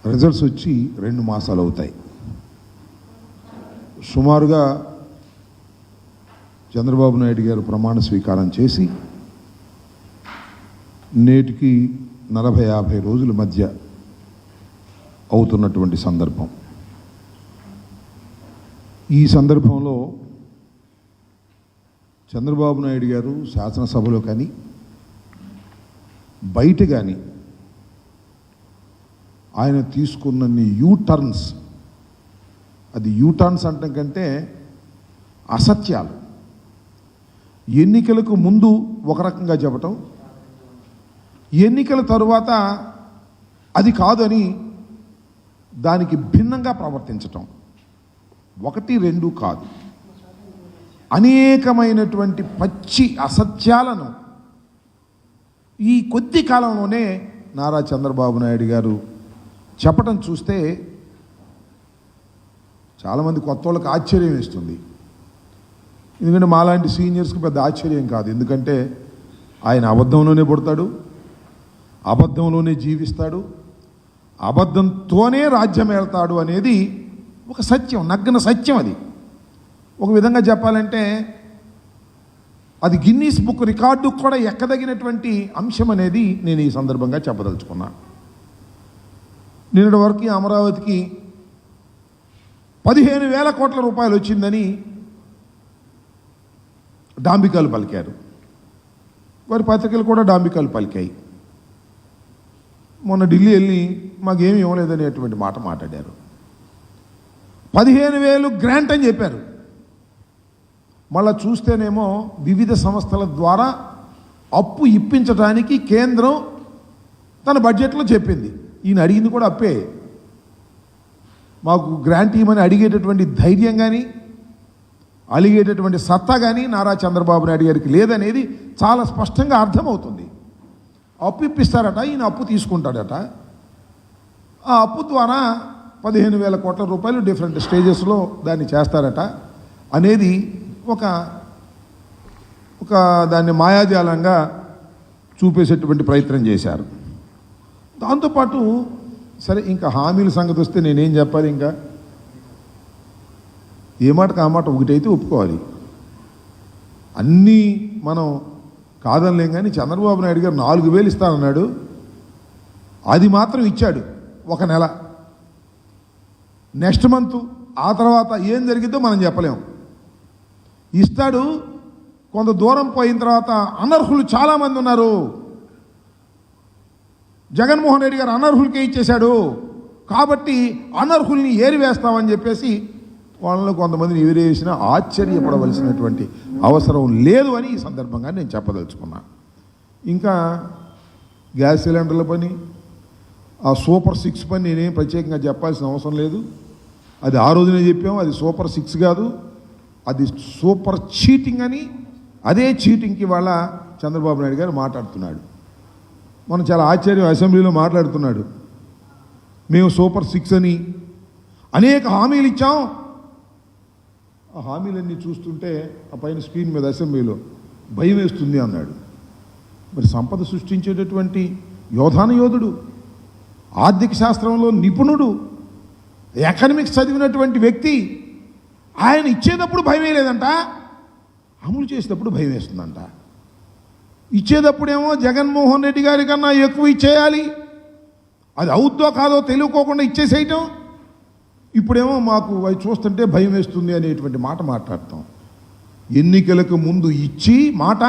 Results వచ్చి 2 మాసాలు అవుతాయి. సుమారుగా చంద్రబాబు నాయుడు గారు ప్రమాణ స్వీకారం చేసి నేటికి 40-50 రోజుల మధ్య అవుతున్నటువంటి సందర్భం. ఈ సందర్భంలో చంద్రబాబు నాయుడు గారు శాసనసభలో కానీ బయట కానీ ఆయన తీసుకున్నన్ని యూటర్న్స్, అది యూటర్న్స్ అంటం కంటే అసత్యాలు, ఎన్నికలకు ముందు ఒక రకంగా చెప్పటం, ఎన్నికల తరువాత అది కాదని దానికి భిన్నంగా ప్రవర్తించటం, 1-2 కాదు, అనేకమైనటువంటి పచ్చి అసత్యాలను ఈ కొద్ది కాలంలోనే నారా చంద్రబాబు నాయుడు గారు చెప్పటం చూస్తే చాలామంది కొత్త వాళ్ళకి ఆశ్చర్యం వేస్తుంది. ఎందుకంటే మాలాంటి సీనియర్స్కి పెద్ద ఆశ్చర్యం కాదు. ఎందుకంటే ఆయన అబద్ధంలోనే పుడతాడు, అబద్ధంలోనే జీవిస్తాడు, అబద్ధంతోనే రాజ్యం వెళ్తాడు అనేది ఒక సత్యం, నగ్న సత్యం. అది ఒక విధంగా చెప్పాలంటే అది గిన్నీస్ బుక్ రికార్డుకు కూడా ఎక్కదగినటువంటి అంశం అనేది నేను ఈ సందర్భంగా చెప్పదలుచుకున్నా. నిన్నటి వరకు అమరావతికి 15,000 కోట్ల రూపాయలు వచ్చిందని డాంబికాలు పలికారు. వారి పత్రికలు కూడా డాంబికాలు పలికాయి. మొన్న ఢిల్లీ వెళ్ళి మాకేమీ ఇవ్వలేదనేటువంటి మాట మాట్లాడారు. 15,000 గ్రాంట్ అని చెప్పారు. మళ్ళా చూస్తేనేమో వివిధ సంస్థల ద్వారా అప్పు ఇప్పించడానికి కేంద్రం తన బడ్జెట్లో చెప్పింది. ఈయన అడిగింది కూడా అప్పే. మాకు గ్రాంట్ ఇవ్వమని అడిగేటటువంటి ధైర్యం కానీ అలిగేటటువంటి సత్తా కానీ నారా చంద్రబాబు నాయుడు గారికి లేదనేది చాలా స్పష్టంగా అర్థమవుతుంది. అప్పు ఇప్పిస్తారట, ఈయన అప్పు తీసుకుంటాడట. ఆ అప్పు ద్వారా 15,000 కోట్ల రూపాయలు డిఫరెంట్ స్టేజెస్లో దాన్ని చేస్తారట అనేది ఒక దాన్ని మాయాజాలంగా చూపేసేటువంటి ప్రయత్నం చేశారు. దాంతోపాటు సరే ఇంకా హామీల సంగతి వస్తే నేనేం చెప్పాలి? ఇంకా ఏ మాటకు ఆ మాట ఒకటైతే ఒప్పుకోవాలి. అన్నీ మనం కాదనలేం. కానీ చంద్రబాబు నాయుడు గారు 4,000 ఇస్తానన్నాడు, అది మాత్రం ఇచ్చాడు 1 నెల. నెక్స్ట్ మంత్ ఆ తర్వాత ఏం జరిగిద్దో మనం చెప్పలేము. ఇస్తాడు, కొంత దూరం పోయిన తర్వాత అనర్హులు చాలామంది ఉన్నారు, జగన్మోహన్ రెడ్డి గారు అనర్హులకే ఇచ్చేశాడు కాబట్టి అనర్హుల్ని ఏరివేస్తామని చెప్పేసి వాళ్ళలో కొంతమందిని ఎవిరేసినా ఆశ్చర్యపడవలసినటువంటి అవసరం లేదు అని ఈ సందర్భంగా నేను చెప్పదలుచుకున్నా. ఇంకా గ్యాస్ సిలిండర్ల పని, ఆ సూపర్ 6 పని నేనేం ప్రత్యేకంగా చెప్పాల్సిన అవసరం లేదు. అది ఆ రోజునే చెప్పాము, అది సూపర్ 6 కాదు, అది సూపర్ చీటింగ్ అని. అదే చీటింగ్కి వాళ్ళ చంద్రబాబు నాయుడు గారు మాట్లాడుతున్నాడు. మనం చాలా ఆశ్చర్యం, అసెంబ్లీలో మాట్లాడుతున్నాడు, మేము సూపర్ 6 అని అనేక హామీలు ఇచ్చాం. ఆ హామీలన్నీ చూస్తుంటే ఆ పైన స్క్రీన్ మీద అసెంబ్లీలో భయం వేస్తుంది అన్నాడు. మరి సంపద సృష్టించేటటువంటి యోధుడు, ఆర్థిక శాస్త్రంలో నిపుణుడు, ఎకనామిక్స్ చదివినటువంటి వ్యక్తి, ఆయన ఇచ్చేటప్పుడు భయం లేదంట, అమలు చేసేటప్పుడు భయం వేస్తుందంట. ఇచ్చేటప్పుడేమో జగన్మోహన్ రెడ్డి గారి కన్నా ఎక్కువ ఇచ్చేయాలి, అది అవుద్దో కాదో తెలియకోకుండా ఇచ్చేసేయటం. ఇప్పుడేమో మాకు అవి చూస్తుంటే భయం వేస్తుంది అనేటువంటి మాట మాట్లాడతాం. ఎన్నికలకు ముందు ఇచ్చి మాట